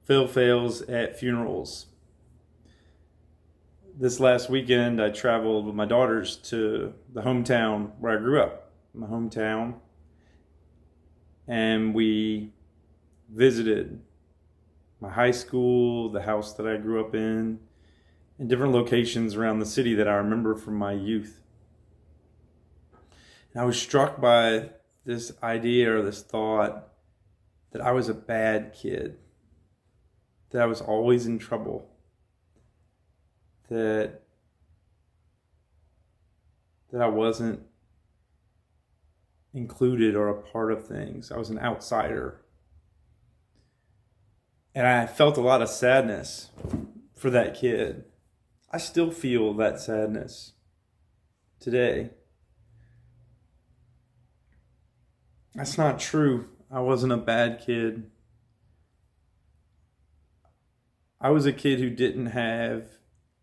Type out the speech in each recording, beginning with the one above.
Phails at Funerals. This last weekend, I traveled with my daughters to the hometown where I grew up, my hometown, and we visited my high school, the house that I grew up in, and different locations around the city that I remember from my youth. And I was struck by this idea or this thought that I was a bad kid, that I was always in trouble, that I wasn't included or a part of things. I was an outsider. And I felt a lot of sadness for that kid. I still feel that sadness today. That's not true. I wasn't a bad kid. I was a kid who didn't have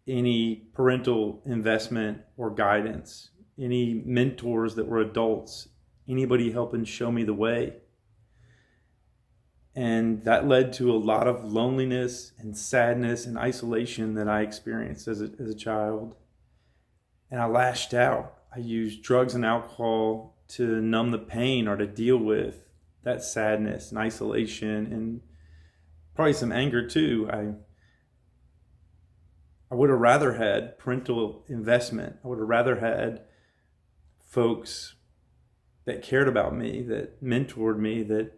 any parental investment or guidance, any mentors that were adults, anybody helping show me the way. And that led to a lot of loneliness and sadness and isolation that I experienced as a child. And I lashed out. I used drugs and alcohol to numb the pain or to deal with that sadness and isolation and probably some anger too. I would have rather had parental investment. I would have rather had folks that cared about me, that mentored me, that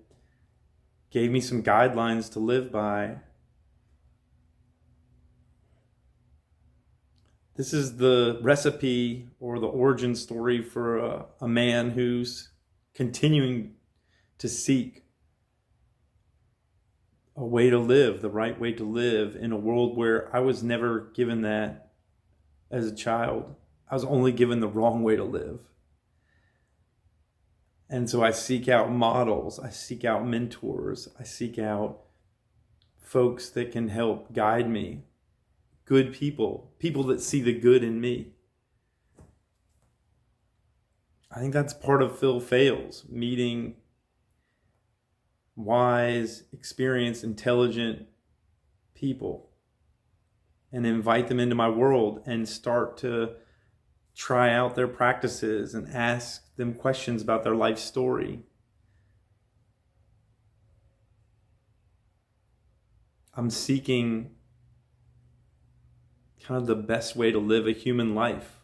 gave me some guidelines to live by. This is the recipe or the origin story for a man who's continuing to seek a way to live, the right way to live in a world where I was never given that as a child. I was only given the wrong way to live. And so I seek out models, I seek out mentors, I seek out folks that can help guide me, good people, people that see the good in me. I think that's part of Phil Phails, meeting wise, experienced, intelligent people and invite them into my world and start to try out their practices and ask them questions about their life story. I'm seeking kind of the best way to live a human life.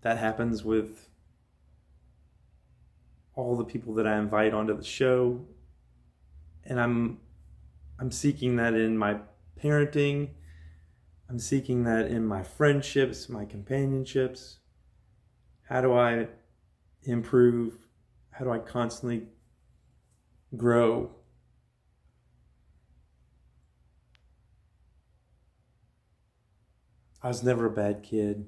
That happens with all the people that I invite onto the show. And I'm seeking that in my parenting. I'm seeking that in my friendships, my companionships. How do I improve? How do I constantly grow? I was never a bad kid.